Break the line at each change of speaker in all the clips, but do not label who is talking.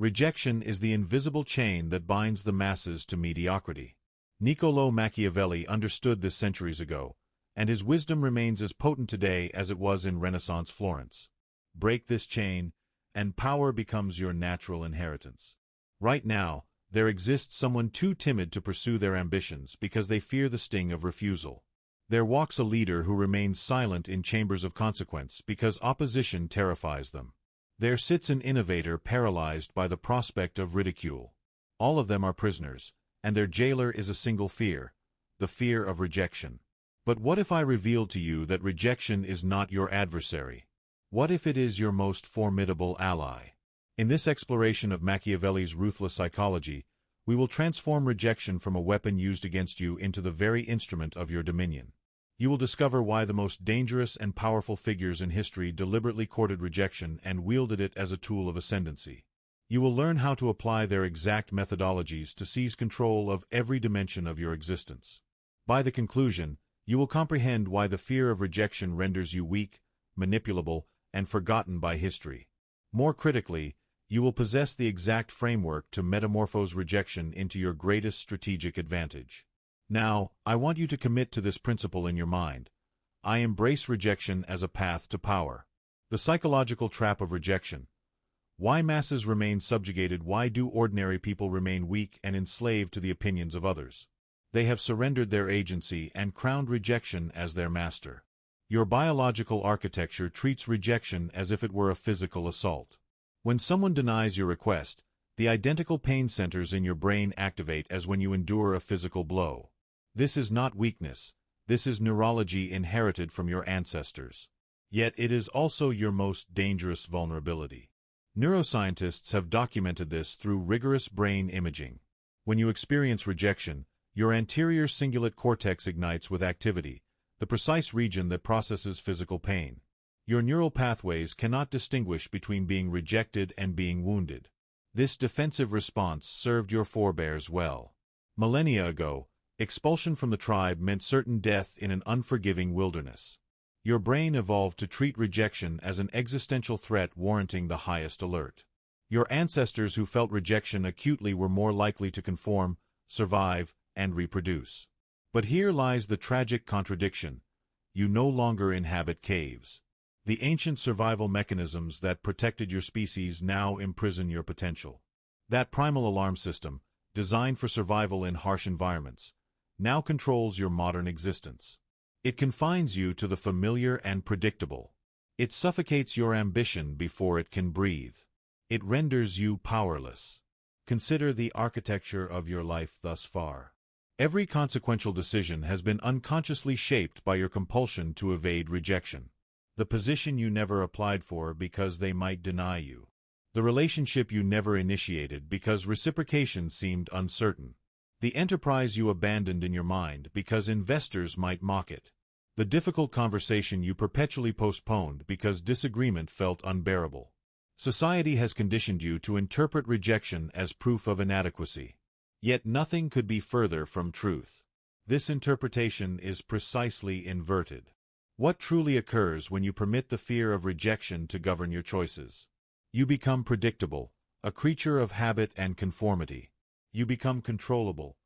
Rejection is the invisible chain that binds the masses to mediocrity. Niccolò Machiavelli understood this centuries ago, and his wisdom remains as potent today as it was in Renaissance Florence. Break this chain, and power becomes your natural inheritance. Right now, there exists someone too timid to pursue their ambitions because they fear the sting of refusal. There walks a leader who remains silent in chambers of consequence because opposition terrifies them. There sits an innovator paralyzed by the prospect of ridicule. All of them are prisoners, and their jailer is a single fear, the fear of rejection. But what if I revealed to you that rejection is not your adversary? What if it is your most formidable ally? In this exploration of Machiavelli's ruthless psychology, we will transform rejection from a weapon used against you into the very instrument of your dominion. You will discover why the most dangerous and powerful figures in history deliberately courted rejection and wielded it as a tool of ascendancy. You will learn how to apply their exact methodologies to seize control of every dimension of your existence. By the conclusion, you will comprehend why the fear of rejection renders you weak, manipulable, and forgotten by history. More critically, you will possess the exact framework to metamorphose rejection into your greatest strategic advantage. Now, I want you to commit to this principle in your mind. I embrace rejection as a path to power. The psychological trap of rejection. Why masses remain subjugated? Why do ordinary people remain weak and enslaved to the opinions of others? They have surrendered their agency and crowned rejection as their master. Your biological architecture treats rejection as if it were a physical assault. When someone denies your request, the identical pain centers in your brain activate as when you endure a physical blow. This is not weakness, this is neurology inherited from your ancestors. Yet it is also your most dangerous vulnerability. Neuroscientists have documented this through rigorous brain imaging. When you experience rejection, your anterior cingulate cortex ignites with activity, the precise region that processes physical pain. Your neural pathways cannot distinguish between being rejected and being wounded. This defensive response served your forebears well. Millennia ago, expulsion from the tribe meant certain death in an unforgiving wilderness. Your brain evolved to treat rejection as an existential threat warranting the highest alert. Your ancestors who felt rejection acutely were more likely to conform, survive, and reproduce. But here lies the tragic contradiction. You no longer inhabit caves. The ancient survival mechanisms that protected your species now imprison your potential. That primal alarm system, designed for survival in harsh environments, now controls your modern existence. It confines you to the familiar and predictable. It suffocates your ambition before it can breathe. It renders you powerless. Consider the architecture of your life thus far. Every consequential decision has been unconsciously shaped by your compulsion to evade rejection. The position you never applied for because they might deny you. The relationship you never initiated because reciprocation seemed uncertain. The enterprise you abandoned in your mind because investors might mock it. The difficult conversation you perpetually postponed because disagreement felt unbearable. Society has conditioned you to interpret rejection as proof of inadequacy. Yet nothing could be further from truth. This interpretation is precisely inverted. What truly occurs when you permit the fear of rejection to govern your choices? You become predictable, a creature of habit and conformity. You become controllable,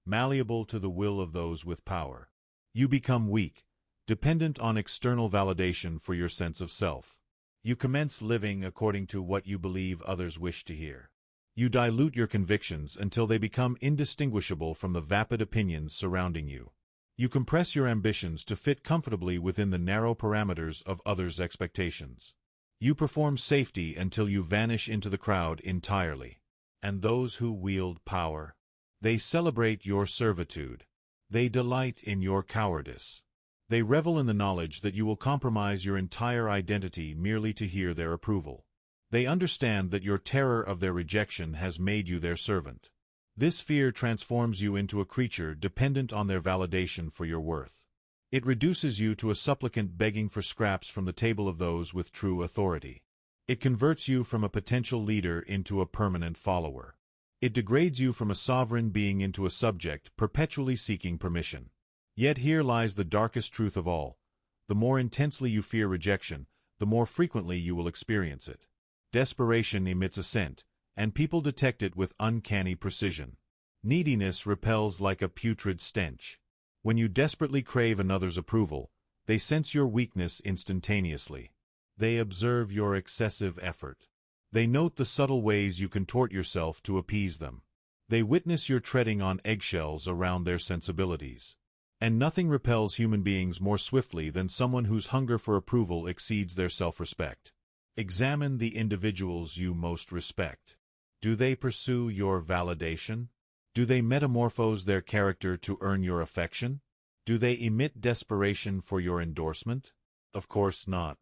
malleable to the will of those with power. You become weak, dependent on external validation for your sense of self. You commence living according to what you believe others wish to hear. You dilute your convictions until they become indistinguishable from the vapid opinions surrounding you. You compress your ambitions to fit comfortably within the narrow parameters of others' expectations. You perform safety until you vanish into the crowd entirely. And those who wield power, they celebrate your servitude. They delight in your cowardice. They revel in the knowledge that you will compromise your entire identity merely to hear their approval. They understand that your terror of their rejection has made you their servant. This fear transforms you into a creature dependent on their validation for your worth. It reduces you to a supplicant begging for scraps from the table of those with true authority. It converts you from a potential leader into a permanent follower. It degrades you from a sovereign being into a subject perpetually seeking permission. Yet here lies the darkest truth of all. The more intensely you fear rejection, the more frequently you will experience it. Desperation emits assent, and people detect it with uncanny precision. Neediness repels like a putrid stench. When you desperately crave another's approval, they sense your weakness instantaneously. They observe your excessive effort. They note the subtle ways you contort yourself to appease them. They witness your treading on eggshells around their sensibilities. And nothing repels human beings more swiftly than someone whose hunger for approval exceeds their self-respect. Examine the individuals you most respect. Do they pursue your validation? Do they metamorphose their character to earn your affection? Do they emit desperation for your endorsement? Of course not.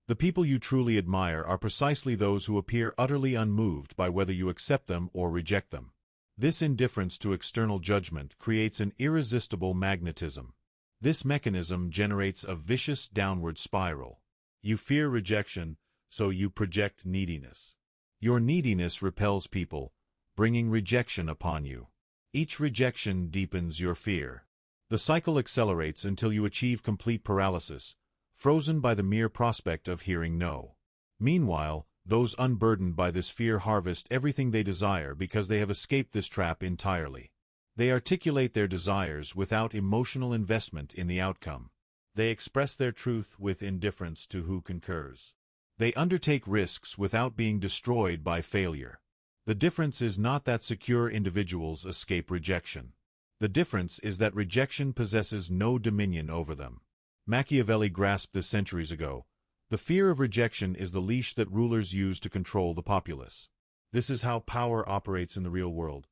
The people you truly admire are precisely those who appear utterly unmoved by whether you accept them or reject them. This indifference to external judgment creates an irresistible magnetism. This mechanism generates a vicious downward spiral. You fear rejection, so you project neediness. Your neediness repels people, bringing rejection upon you. Each rejection deepens your fear. The cycle accelerates until you achieve complete paralysis, frozen by the mere prospect of hearing no. Meanwhile, those unburdened by this fear harvest everything they desire because they have escaped this trap entirely. They articulate their desires without emotional investment in the outcome. They express their truth with indifference to who concurs. They undertake risks without being destroyed by failure. The difference is not that secure individuals escape rejection. The difference is that rejection possesses no dominion over them. Machiavelli grasped this centuries ago. The fear of rejection is the leash that rulers use to control the populace. This is how power operates in the real world,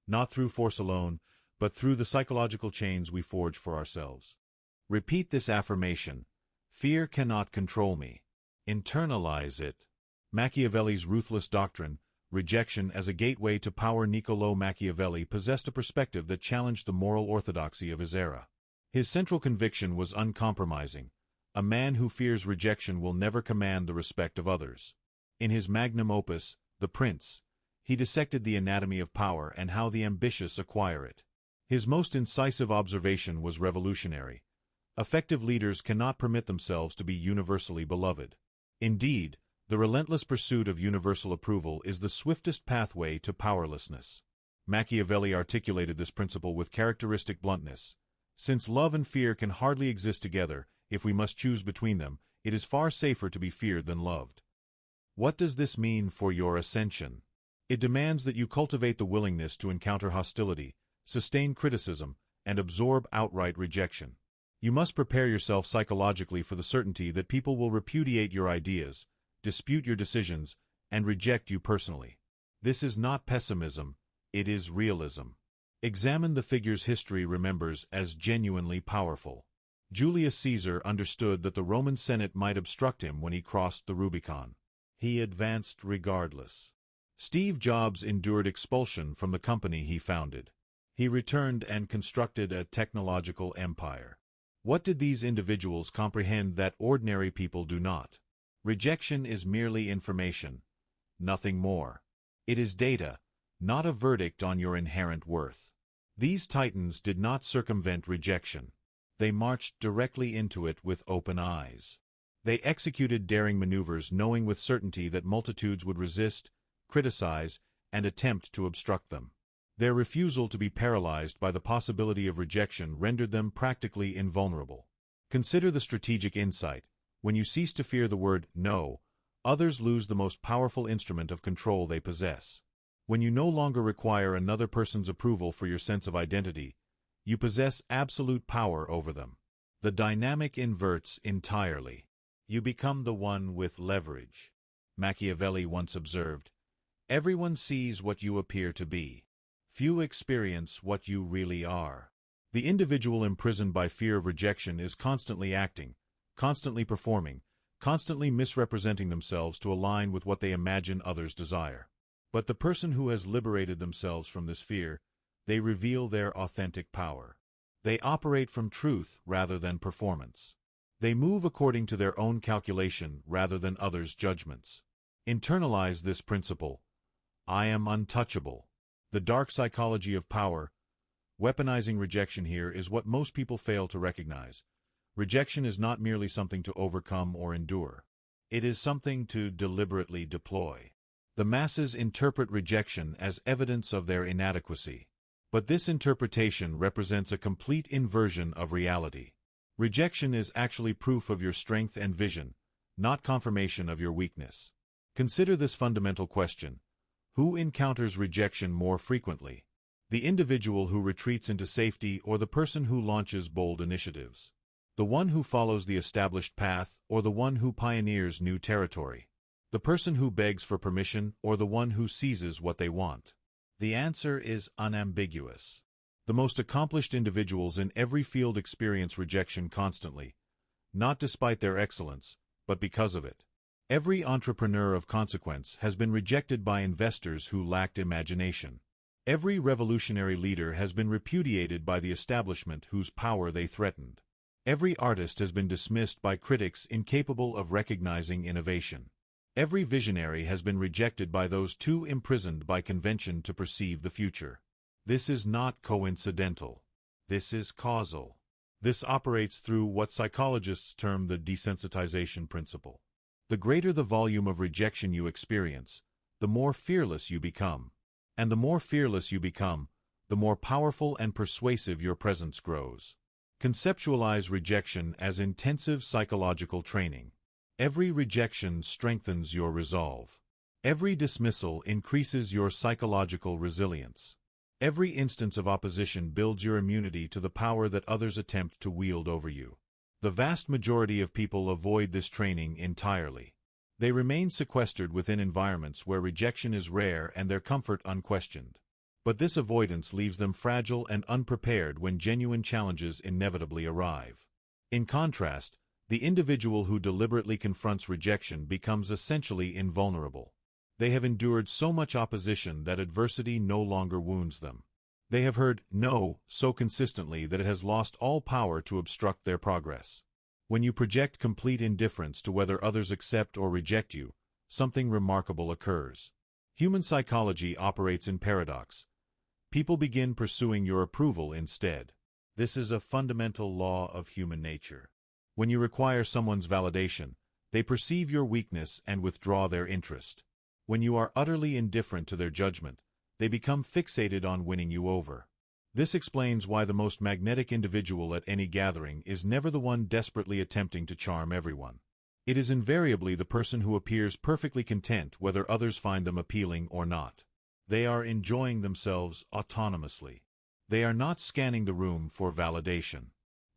not through force alone, but through the psychological chains we forge for ourselves. Repeat this affirmation: fear cannot control me. Internalize it. Machiavelli's ruthless doctrine, rejection as a gateway to power. Niccolò Machiavelli possessed a perspective that challenged the moral orthodoxy of his era. His central conviction was uncompromising: a man who fears rejection will never command the respect of others. In his magnum opus, The Prince, he dissected the anatomy of power and how the ambitious acquire it. His most incisive observation was revolutionary. Effective leaders cannot permit themselves to be universally beloved. Indeed, the relentless pursuit of universal approval is the swiftest pathway to powerlessness. Machiavelli articulated this principle with characteristic bluntness. Since love and fear can hardly exist together, if we must choose between them, it is far safer to be feared than loved. What does this mean for your ascension? It demands that you cultivate the willingness to encounter hostility, sustain criticism, and absorb outright rejection. You must prepare yourself psychologically for the certainty that people will repudiate your ideas, dispute your decisions, and reject you personally. This is not pessimism, it is realism. Examine the figures history remembers as genuinely powerful. Julius Caesar understood that the Roman Senate might obstruct him when he crossed the Rubicon. He advanced regardless. Steve Jobs endured expulsion from the company he founded. He returned and constructed a technological empire. What did these individuals comprehend that ordinary people do not? Rejection is merely information, nothing more. It is data, not a verdict on your inherent worth. These titans did not circumvent rejection. They marched directly into it with open eyes. They executed daring maneuvers knowing with certainty that multitudes would resist, criticize, and attempt to obstruct them. Their refusal to be paralyzed by the possibility of rejection rendered them practically invulnerable. Consider the strategic insight. When you cease to fear the word no, others lose the most powerful instrument of control they possess. When you no longer require another person's approval for your sense of identity, you possess absolute power over them. The dynamic inverts entirely. You become the one with leverage. Machiavelli once observed, "Everyone sees what you appear to be. Few experience what you really are." The individual imprisoned by fear of rejection is constantly acting, constantly performing, constantly misrepresenting themselves to align with what they imagine others desire. But the person who has liberated themselves from this fear, they reveal their authentic power. They operate from truth rather than performance. They move according to their own calculation rather than others' judgments. Internalize this principle. I am untouchable. The dark psychology of power. Weaponizing rejection here is what most people fail to recognize. Rejection is not merely something to overcome or endure. It is something to deliberately deploy. The masses interpret rejection as evidence of their inadequacy. But this interpretation represents a complete inversion of reality. Rejection is actually proof of your strength and vision, not confirmation of your weakness. Consider this fundamental question: who encounters rejection more frequently? The individual who retreats into safety or the person who launches bold initiatives? The one who follows the established path or the one who pioneers new territory? The person who begs for permission or the one who seizes what they want? The answer is unambiguous. The most accomplished individuals in every field experience rejection constantly, not despite their excellence, but because of it. Every entrepreneur of consequence has been rejected by investors who lacked imagination. Every revolutionary leader has been repudiated by the establishment whose power they threatened. Every artist has been dismissed by critics incapable of recognizing innovation. Every visionary has been rejected by those too imprisoned by convention to perceive the future. This is not coincidental. This is causal. This operates through what psychologists term the desensitization principle. The greater the volume of rejection you experience, the more fearless you become. And the more fearless you become, the more powerful and persuasive your presence grows. Conceptualize rejection as intensive psychological training. Every rejection strengthens your resolve. Every dismissal increases your psychological resilience. Every instance of opposition builds your immunity to the power that others attempt to wield over you. The vast majority of people avoid this training entirely. They remain sequestered within environments where rejection is rare and their comfort unquestioned. But this avoidance leaves them fragile and unprepared when genuine challenges inevitably arrive. In contrast, the individual who deliberately confronts rejection becomes essentially invulnerable. They have endured so much opposition that adversity no longer wounds them. They have heard "no" so consistently that it has lost all power to obstruct their progress. When you project complete indifference to whether others accept or reject you, something remarkable occurs. Human psychology operates in paradox. People begin pursuing your approval instead. This is a fundamental law of human nature. When you require someone's validation, they perceive your weakness and withdraw their interest. When you are utterly indifferent to their judgment, they become fixated on winning you over. This explains why the most magnetic individual at any gathering is never the one desperately attempting to charm everyone. It is invariably the person who appears perfectly content whether others find them appealing or not. They are enjoying themselves autonomously. They are not scanning the room for validation.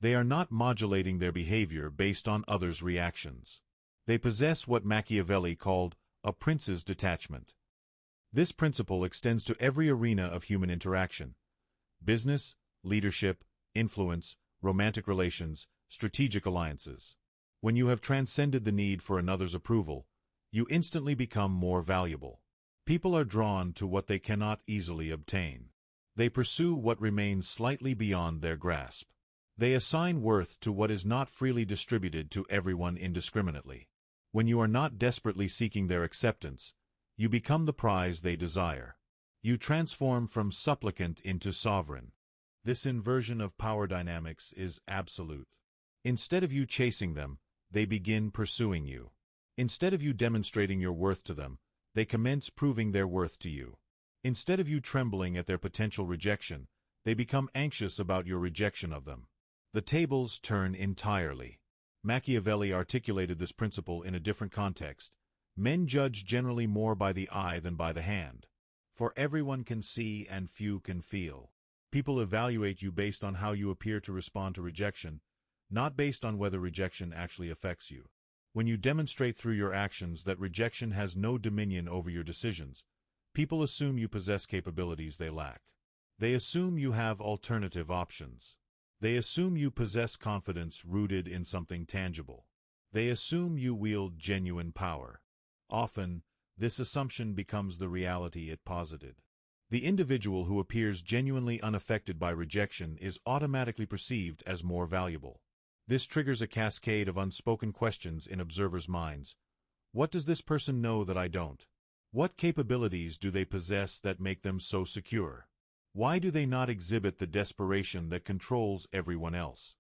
They are not modulating their behavior based on others' reactions. They possess what Machiavelli called a prince's detachment. This principle extends to every arena of human interaction: business, leadership, influence, romantic relations, strategic alliances. When you have transcended the need for another's approval, you instantly become more valuable. People are drawn to what they cannot easily obtain. They pursue what remains slightly beyond their grasp. They assign worth to what is not freely distributed to everyone indiscriminately. When you are not desperately seeking their acceptance, you become the prize they desire. You transform from supplicant into sovereign. This inversion of power dynamics is absolute. Instead of you chasing them, they begin pursuing you. Instead of you demonstrating your worth to them, they commence proving their worth to you. Instead of you trembling at their potential rejection, they become anxious about your rejection of them. The tables turn entirely. Machiavelli articulated this principle in a different context. Men judge generally more by the eye than by the hand. For everyone can see and few can feel. People evaluate you based on how you appear to respond to rejection, not based on whether rejection actually affects you. When you demonstrate through your actions that rejection has no dominion over your decisions, people assume you possess capabilities they lack. They assume you have alternative options. They assume you possess confidence rooted in something tangible. They assume you wield genuine power. Often, this assumption becomes the reality it posited. The individual who appears genuinely unaffected by rejection is automatically perceived as more valuable. This triggers a cascade of unspoken questions in observers' minds. What does this person know that I don't? What capabilities do they possess that make them so secure? Why do they not exhibit the desperation that controls everyone else?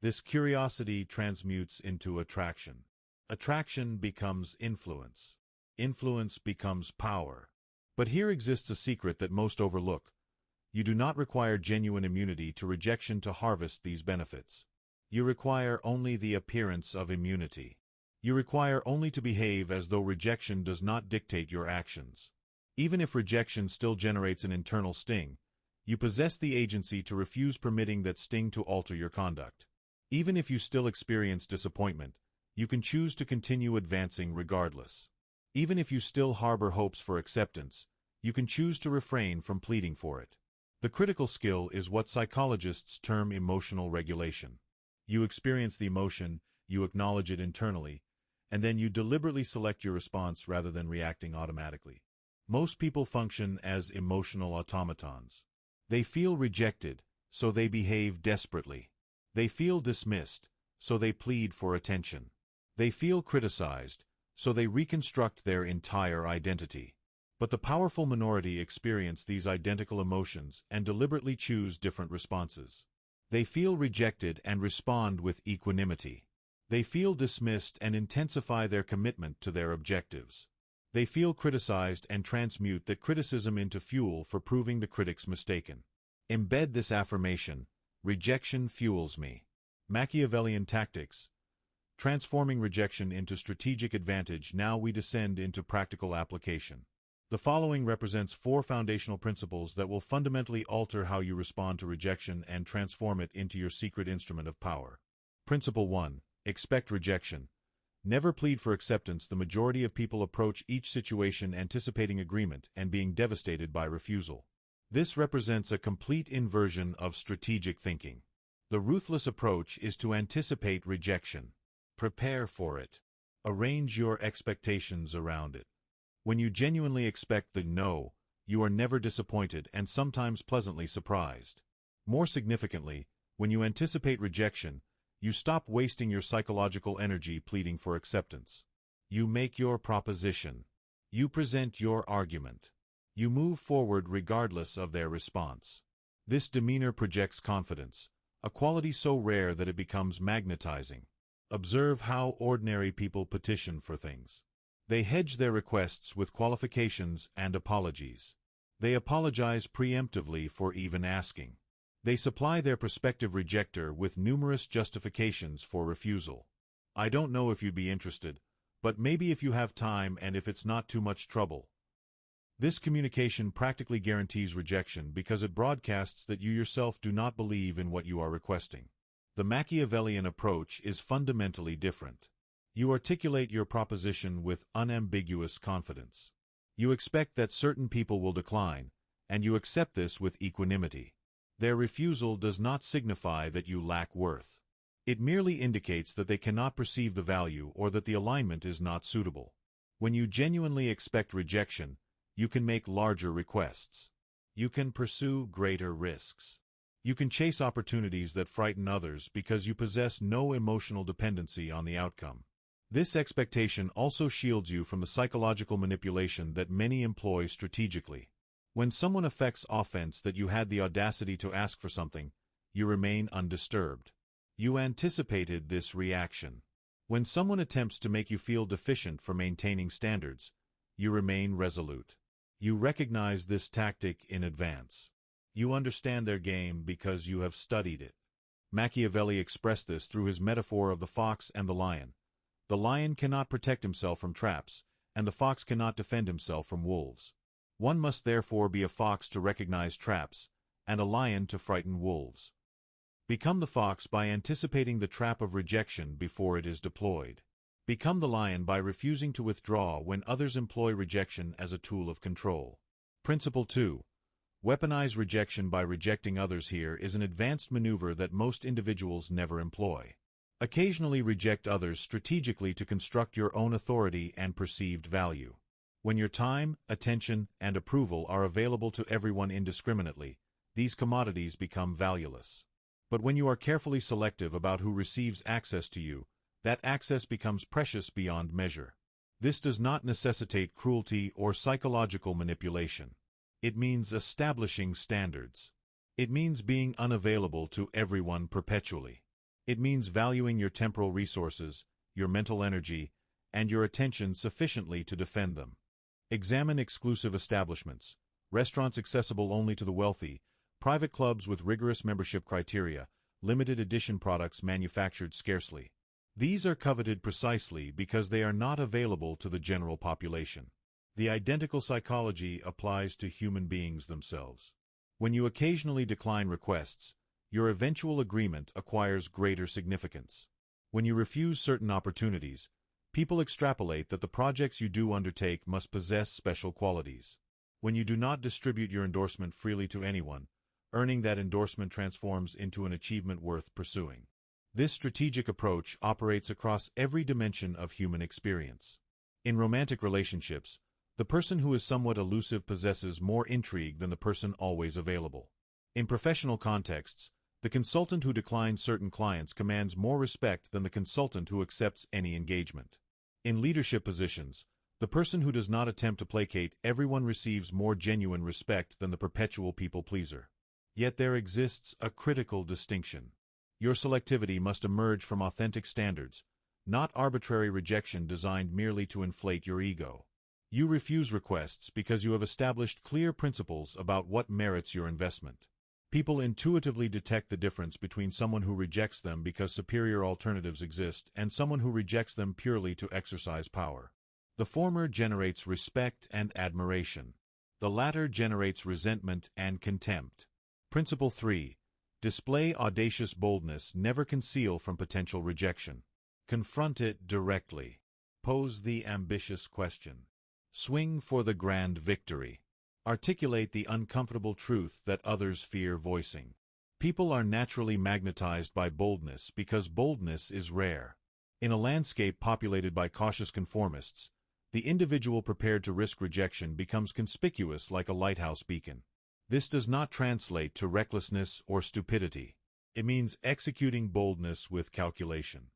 This curiosity transmutes into attraction. Attraction becomes influence. Influence becomes power. But here exists a secret that most overlook. You do not require genuine immunity to rejection to harvest these benefits. You require only the appearance of immunity. You require only to behave as though rejection does not dictate your actions. Even if rejection still generates an internal sting, you possess the agency to refuse permitting that sting to alter your conduct. Even if you still experience disappointment, you can choose to continue advancing regardless. Even if you still harbor hopes for acceptance, you can choose to refrain from pleading for it. The critical skill is what psychologists term emotional regulation. You experience the emotion, you acknowledge it internally, and then you deliberately select your response rather than reacting automatically. Most people function as emotional automatons. They feel rejected, so they behave desperately. They feel dismissed, so they plead for attention. They feel criticized, so they reconstruct their entire identity. But the powerful minority experience these identical emotions and deliberately choose different responses. They feel rejected and respond with equanimity. They feel dismissed and intensify their commitment to their objectives. They feel criticized and transmute that criticism into fuel for proving the critics mistaken. Embed this affirmation: rejection fuels me. Machiavellian tactics. Transforming rejection into strategic advantage. Now we descend into practical application. The following represents 4 foundational principles that will fundamentally alter how you respond to rejection and transform it into your secret instrument of power. Principle 1. Expect rejection. Never plead for acceptance. The majority of people approach each situation anticipating agreement and being devastated by refusal. This represents a complete inversion of strategic thinking. The ruthless approach is to anticipate rejection. Prepare for it. Arrange your expectations around it. When you genuinely expect the no, you are never disappointed and sometimes pleasantly surprised. More significantly, when you anticipate rejection, you stop wasting your psychological energy pleading for acceptance. You make your proposition. You present your argument. You move forward regardless of their response. This demeanor projects confidence, a quality so rare that it becomes magnetizing. Observe how ordinary people petition for things. They hedge their requests with qualifications and apologies. They apologize preemptively for even asking. They supply their prospective rejecter with numerous justifications for refusal. I don't know if you'd be interested, but maybe if you have time and if it's not too much trouble. This communication practically guarantees rejection because it broadcasts that you yourself do not believe in what you are requesting. The Machiavellian approach is fundamentally different. You articulate your proposition with unambiguous confidence. You expect that certain people will decline, and you accept this with equanimity. Their refusal does not signify that you lack worth. It merely indicates that they cannot perceive the value or that the alignment is not suitable. When you genuinely expect rejection, you can make larger requests. You can pursue greater risks. You can chase opportunities that frighten others because you possess no emotional dependency on the outcome. This expectation also shields you from the psychological manipulation that many employ strategically. When someone affects offense that you had the audacity to ask for something, you remain undisturbed. You anticipated this reaction. When someone attempts to make you feel deficient for maintaining standards, you remain resolute. You recognize this tactic in advance. You understand their game because you have studied it. Machiavelli expressed this through his metaphor of the fox and the lion. The lion cannot protect himself from traps, and the fox cannot defend himself from wolves. One must therefore be a fox to recognize traps, and a lion to frighten wolves. Become the fox by anticipating the trap of rejection before it is deployed. Become the lion by refusing to withdraw when others employ rejection as a tool of control. Principle 2. Weaponize rejection by rejecting others. Here is an advanced maneuver that most individuals never employ. Occasionally reject others strategically to construct your own authority and perceived value. When your time, attention, and approval are available to everyone indiscriminately, these commodities become valueless. But when you are carefully selective about who receives access to you, that access becomes precious beyond measure. This does not necessitate cruelty or psychological manipulation. It means establishing standards. It means being unavailable to everyone perpetually. It means valuing your temporal resources, your mental energy, and your attention sufficiently to defend them. Examine exclusive establishments, restaurants accessible only to the wealthy, private clubs with rigorous membership criteria, limited edition products manufactured scarcely. These are coveted precisely because they are not available to the general population. The identical psychology applies to human beings themselves. When you occasionally decline requests, your eventual agreement acquires greater significance. When you refuse certain opportunities, people extrapolate that the projects you do undertake must possess special qualities. When you do not distribute your endorsement freely to anyone, earning that endorsement transforms into an achievement worth pursuing. This strategic approach operates across every dimension of human experience. In romantic relationships, the person who is somewhat elusive possesses more intrigue than the person always available. In professional contexts, the consultant who declines certain clients commands more respect than the consultant who accepts any engagement. In leadership positions, the person who does not attempt to placate everyone receives more genuine respect than the perpetual people-pleaser. Yet there exists a critical distinction. Your selectivity must emerge from authentic standards, not arbitrary rejection designed merely to inflate your ego. You refuse requests because you have established clear principles about what merits your investment. People intuitively detect the difference between someone who rejects them because superior alternatives exist and someone who rejects them purely to exercise power. The former generates respect and admiration. The latter generates resentment and contempt. Principle 3. Display audacious boldness, never conceal from potential rejection. Confront it directly. Pose the ambitious question. Swing for the grand victory. Articulate the uncomfortable truth that others fear voicing. People are naturally magnetized by boldness because boldness is rare. In a landscape populated by cautious conformists, the individual prepared to risk rejection becomes conspicuous like a lighthouse beacon. This does not translate to recklessness or stupidity. It means executing boldness with calculation.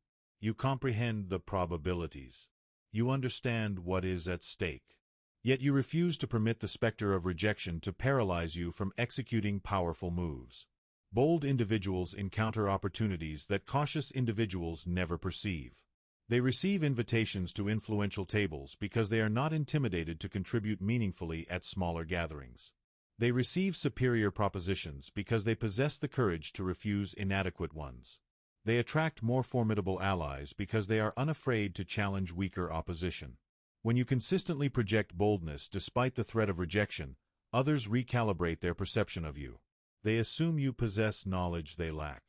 You comprehend the probabilities. You understand what is at stake. Yet you refuse to permit the specter of rejection to paralyze you from executing powerful moves. Bold individuals encounter opportunities that cautious individuals never perceive. They receive invitations to influential tables because they are not intimidated to contribute meaningfully at smaller gatherings. They receive superior propositions because they possess the courage to refuse inadequate ones. They attract more formidable allies because they are unafraid to challenge weaker opposition. When you consistently project boldness despite the threat of rejection, others recalibrate their perception of you. They assume you possess knowledge they lack.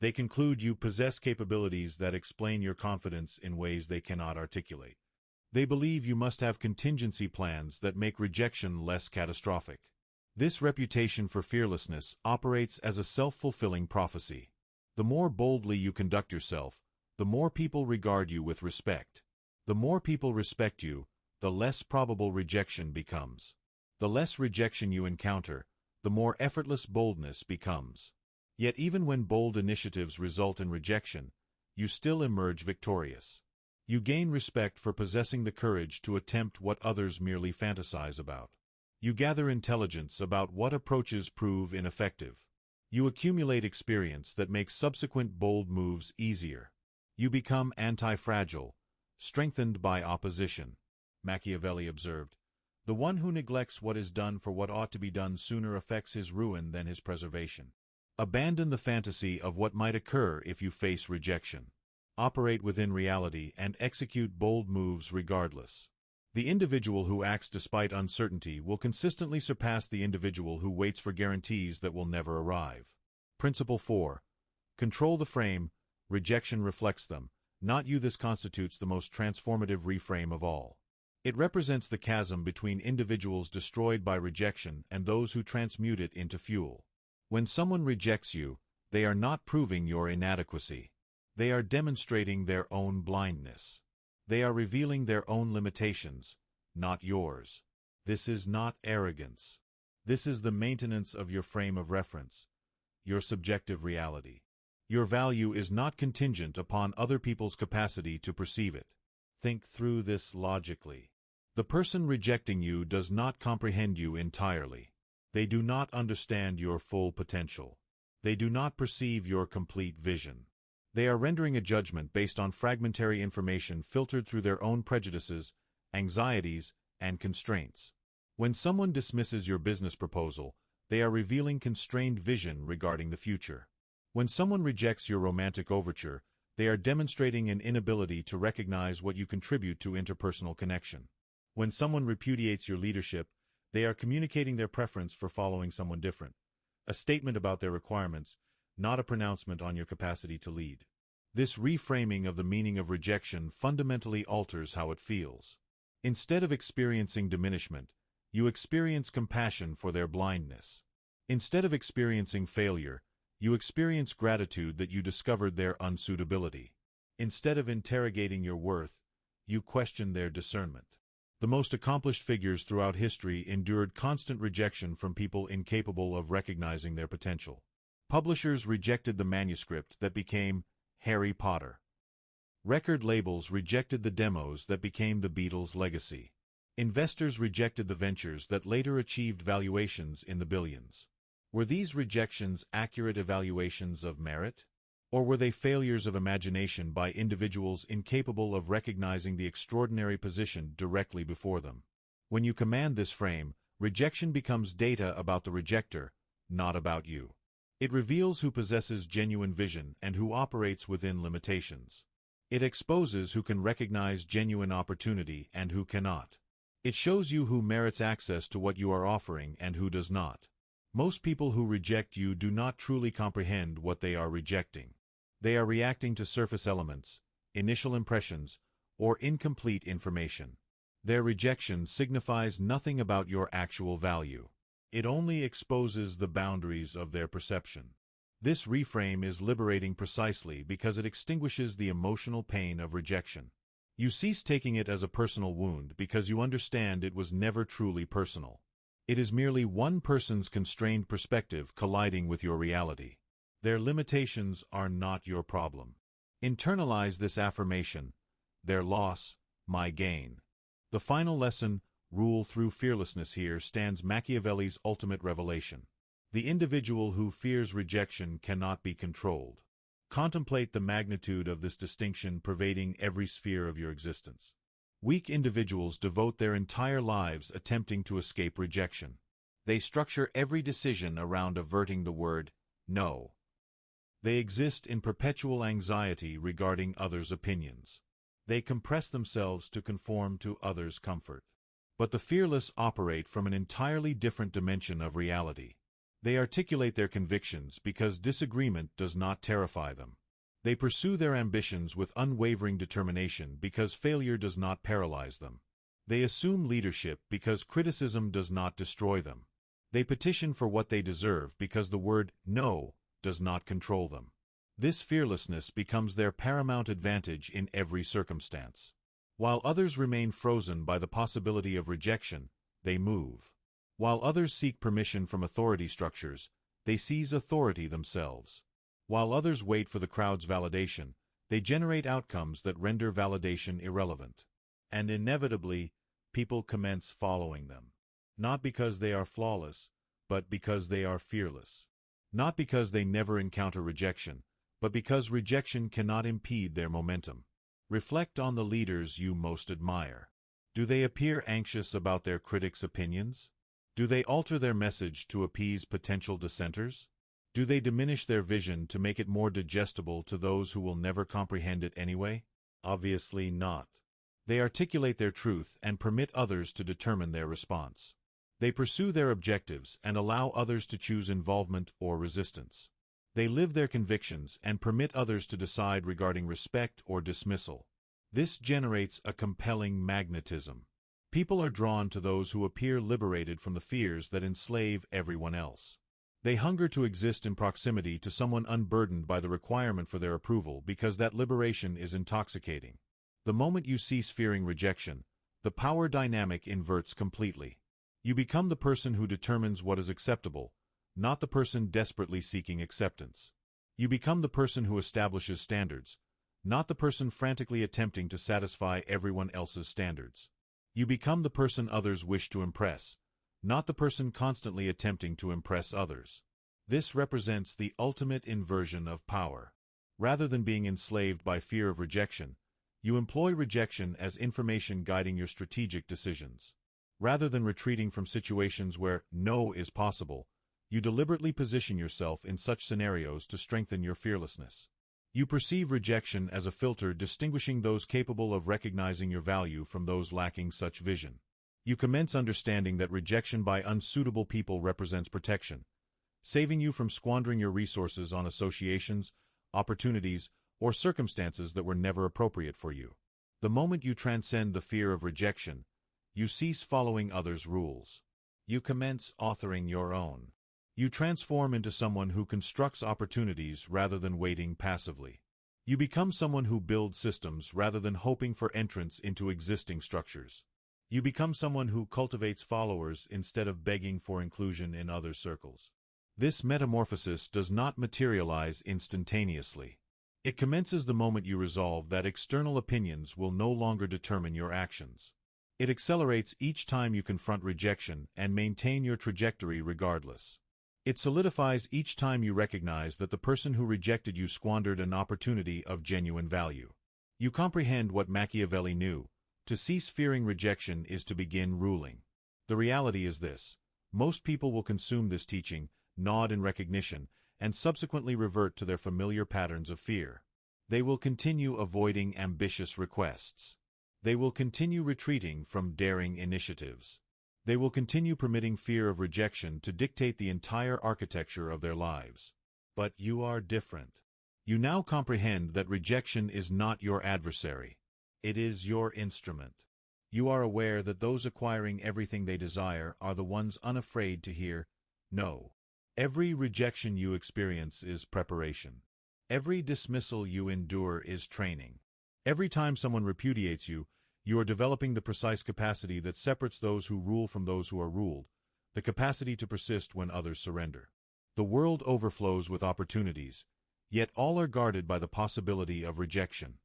They conclude you possess capabilities that explain your confidence in ways they cannot articulate. They believe you must have contingency plans that make rejection less catastrophic. This reputation for fearlessness operates as a self-fulfilling prophecy. The more boldly you conduct yourself, the more people regard you with respect. The more people respect you, the less probable rejection becomes. The less rejection you encounter, the more effortless boldness becomes. Yet even when bold initiatives result in rejection, you still emerge victorious. You gain respect for possessing the courage to attempt what others merely fantasize about. You gather intelligence about what approaches prove ineffective. You accumulate experience that makes subsequent bold moves easier. You become anti-fragile, strengthened by opposition. Machiavelli observed, "The one who neglects what is done for what ought to be done sooner affects his ruin than his preservation." Abandon the fantasy of what might occur if you face rejection. Operate within reality and execute bold moves regardless. The individual who acts despite uncertainty will consistently surpass the individual who waits for guarantees that will never arrive. Principle 4. Control the frame. Rejection reflects them, not you. This constitutes the most transformative reframe of all. It represents the chasm between individuals destroyed by rejection and those who transmute it into fuel. When someone rejects you, they are not proving your inadequacy. They are demonstrating their own blindness. They are revealing their own limitations, not yours. This is not arrogance. This is the maintenance of your frame of reference, your subjective reality. Your value is not contingent upon other people's capacity to perceive it. Think through this logically. The person rejecting you does not comprehend you entirely. They do not understand your full potential. They do not perceive your complete vision. They are rendering a judgment based on fragmentary information filtered through their own prejudices, anxieties, and constraints. When someone dismisses your business proposal, they are revealing constrained vision regarding the future. When someone rejects your romantic overture, they are demonstrating an inability to recognize what you contribute to interpersonal connection. When someone repudiates your leadership, they are communicating their preference for following someone different. A statement about their requirements, not a pronouncement on your capacity to lead. This reframing of the meaning of rejection fundamentally alters how it feels. Instead of experiencing diminishment, you experience compassion for their blindness. Instead of experiencing failure, you experience gratitude that you discovered their unsuitability. Instead of interrogating your worth, you question their discernment. The most accomplished figures throughout history endured constant rejection from people incapable of recognizing their potential. Publishers rejected the manuscript that became Harry Potter. Record labels rejected the demos that became the Beatles' legacy. Investors rejected the ventures that later achieved valuations in the billions. Were these rejections accurate evaluations of merit? Or were they failures of imagination by individuals incapable of recognizing the extraordinary position directly before them? When you command this frame, rejection becomes data about the rejecter, not about you. It reveals who possesses genuine vision and who operates within limitations. It exposes who can recognize genuine opportunity and who cannot. It shows you who merits access to what you are offering and who does not. Most people who reject you do not truly comprehend what they are rejecting. They are reacting to surface elements, initial impressions, or incomplete information. Their rejection signifies nothing about your actual value. It only exposes the boundaries of their perception. This reframe is liberating precisely because it extinguishes the emotional pain of rejection. You cease taking it as a personal wound because you understand it was never truly personal. It is merely one person's constrained perspective colliding with your reality. Their limitations are not your problem. Internalize this affirmation: their loss, my gain. The final lesson, rule through fearlessness. Here stands Machiavelli's ultimate revelation. The individual who fears rejection cannot be controlled. Contemplate the magnitude of this distinction pervading every sphere of your existence. Weak individuals devote their entire lives attempting to escape rejection. They structure every decision around averting the word no. They exist in perpetual anxiety regarding others' opinions. They compress themselves to conform to others' comfort. But the fearless operate from an entirely different dimension of reality. They articulate their convictions because disagreement does not terrify them. They pursue their ambitions with unwavering determination because failure does not paralyze them. They assume leadership because criticism does not destroy them. They petition for what they deserve because the word no does not control them. This fearlessness becomes their paramount advantage in every circumstance. While others remain frozen by the possibility of rejection, they move. While others seek permission from authority structures, they seize authority themselves. While others wait for the crowd's validation, they generate outcomes that render validation irrelevant. And inevitably, people commence following them. Not because they are flawless, but because they are fearless. Not because they never encounter rejection, but because rejection cannot impede their momentum. Reflect on the leaders you most admire. Do they appear anxious about their critics' opinions? Do they alter their message to appease potential dissenters? Do they diminish their vision to make it more digestible to those who will never comprehend it anyway? Obviously not. They articulate their truth and permit others to determine their response. They pursue their objectives and allow others to choose involvement or resistance. They live their convictions and permit others to decide regarding respect or dismissal. This generates a compelling magnetism. People are drawn to those who appear liberated from the fears that enslave everyone else. They hunger to exist in proximity to someone unburdened by the requirement for their approval because that liberation is intoxicating. The moment you cease fearing rejection, the power dynamic inverts completely. You become the person who determines what is acceptable, not the person desperately seeking acceptance. You become the person who establishes standards, not the person frantically attempting to satisfy everyone else's standards. You become the person others wish to impress, not the person constantly attempting to impress others. This represents the ultimate inversion of power. Rather than being enslaved by fear of rejection, you employ rejection as information guiding your strategic decisions. Rather than retreating from situations where no is possible, you deliberately position yourself in such scenarios to strengthen your fearlessness. You perceive rejection as a filter distinguishing those capable of recognizing your value from those lacking such vision. You commence understanding that rejection by unsuitable people represents protection, saving you from squandering your resources on associations, opportunities, or circumstances that were never appropriate for you. The moment you transcend the fear of rejection, you cease following others' rules. You commence authoring your own. You transform into someone who constructs opportunities rather than waiting passively. You become someone who builds systems rather than hoping for entrance into existing structures. You become someone who cultivates followers instead of begging for inclusion in other circles. This metamorphosis does not materialize instantaneously. It commences the moment you resolve that external opinions will no longer determine your actions. It accelerates each time you confront rejection and maintain your trajectory regardless. It solidifies each time you recognize that the person who rejected you squandered an opportunity of genuine value. You comprehend what Machiavelli knew: to cease fearing rejection is to begin ruling. The reality is this: most people will consume this teaching, nod in recognition, and subsequently revert to their familiar patterns of fear. They will continue avoiding ambitious requests. They will continue retreating from daring initiatives. They will continue permitting fear of rejection to dictate the entire architecture of their lives. But you are different. You now comprehend that rejection is not your adversary. It is your instrument. You are aware that those acquiring everything they desire are the ones unafraid to hear no. Every rejection you experience is preparation. Every dismissal you endure is training. Every time someone repudiates you, you are developing the precise capacity that separates those who rule from those who are ruled, the capacity to persist when others surrender. The world overflows with opportunities, yet all are guarded by the possibility of rejection.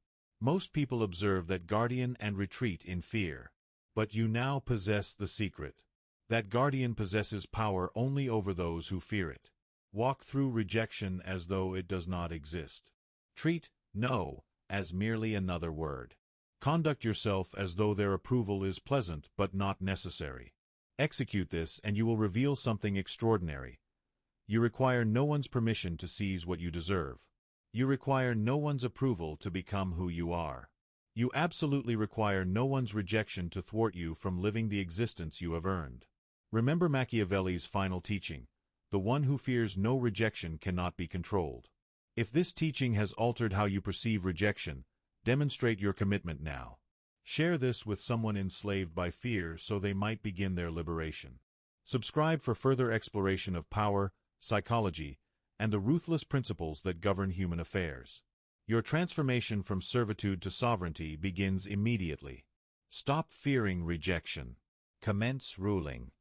Most people observe that guardian and retreat in fear. But you now possess the secret. That guardian possesses power only over those who fear it. Walk through rejection as though it does not exist. Treat no as merely another word. Conduct yourself as though their approval is pleasant but not necessary. Execute this and you will reveal something extraordinary. You require no one's permission to seize what you deserve. You require no one's approval to become who you are. You absolutely require no one's rejection to thwart you from living the existence you have earned. Remember Machiavelli's final teaching: the one who fears no rejection cannot be controlled. If this teaching has altered how you perceive rejection, demonstrate your commitment now. Share this with someone enslaved by fear so they might begin their liberation. Subscribe for further exploration of power, psychology, and the ruthless principles that govern human affairs. Your transformation from servitude to sovereignty begins immediately. Stop fearing rejection. Commence ruling.